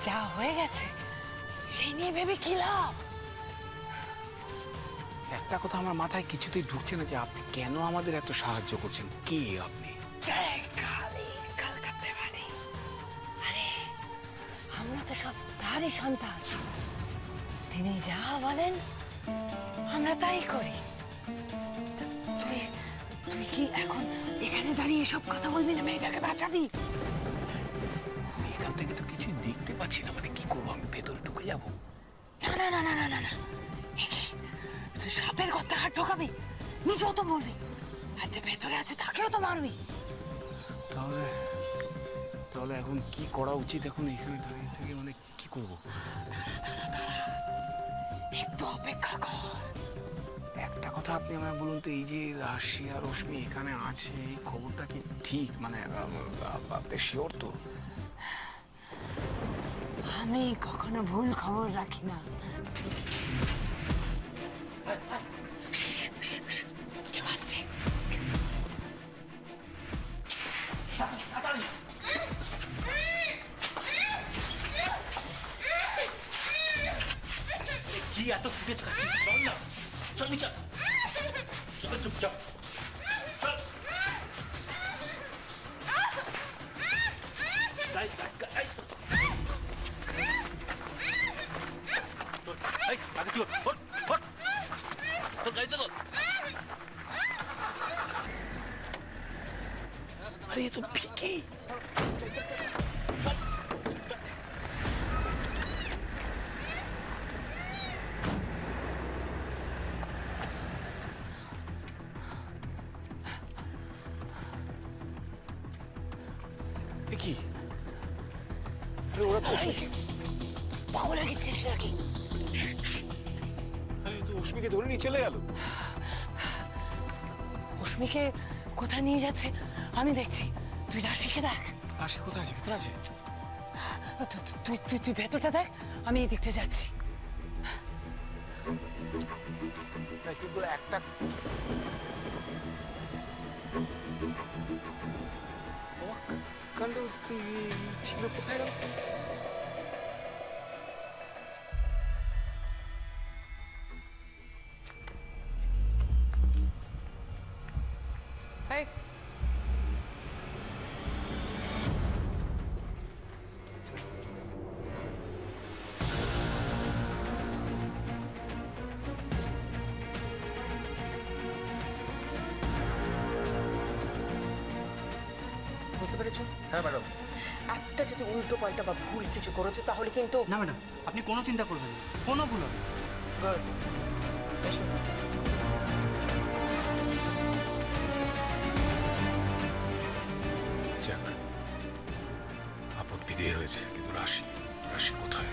যা হয়ে গেছে সেই নিয়ে ভেবে কি লাভ? একটা কথা আমার মাথায় কিছুতেই ঢুকছে না যে আপনি কেন আমাদের এত সাহায্য করছেন। কে আপনি? আরে আমরা তো সব তারই সন্তান। তিনি যা বলেন আমরা তাই করি। তুই তুই কি এখন এখানে দাঁড়িয়ে এসব কথা বলবি না মেয়েটাকে বাঁচাবি? এখান থেকে তো কিছুই দেখতে পাচ্ছি না, মানে কি করবো আমি? ভেতরে ঢুকে যাবো? না না না না না না না, তুই সাপের গর্তে হাত ঢোকাবি, নিজেও তো মরবি, আর যে ভেতরে আছে তাকেও তো মারবি। তাহলে তাহলে এখন কি করা উচিত? এখন এখানে দাঁড়িয়ে থেকে মানে কি করবো? একটু অপেক্ষা কর। একটা কথা আপনি আমায় বলুন তো, এই যে রাশি আর রশ্মি এখানে আছে, এই খবরটা কি ঠিক? মানে আপনি শিওর তো? আমি কখনো ভুল খবর রাখি না। কেউ আসছে। কি এত ফুটেজ খাচ্ছিস? চল না, চল চল চল, চুপচাপ আরে এ তো ভিকি। কি ওরা তো পাগল হয়ে গেছিস নাকি? আরে তো অস্মিকে ধরে নিয়ে চলে গেল। অস্মিকে কোথায় নিয়ে যাচ্ছে আমি দেখছি, তুই রাশিকে দেখ। রাশি কোথায় আছে? ভেতরে আছে? তুই তুই তুই ভেতরটা দেখ, আমি এই দিকটা যাচ্ছি। কিন্তু একটা কাণ্ড ছিল, কোথায় গেল? Hey. বুঝতে পেরেছো? হ্যাঁ ম্যাডাম। একটা যদি উল্টো পাল্টা বা ভুল কিছু করেছো তাহলে কিন্তু। না ম্যাডাম, আপনি কোনো চিন্তা করবেন না, কোনো ভুল হবে না। এসো। যাক, আপদ বিদেয় হয়েছে, কিন্তু রাশি কোথায়?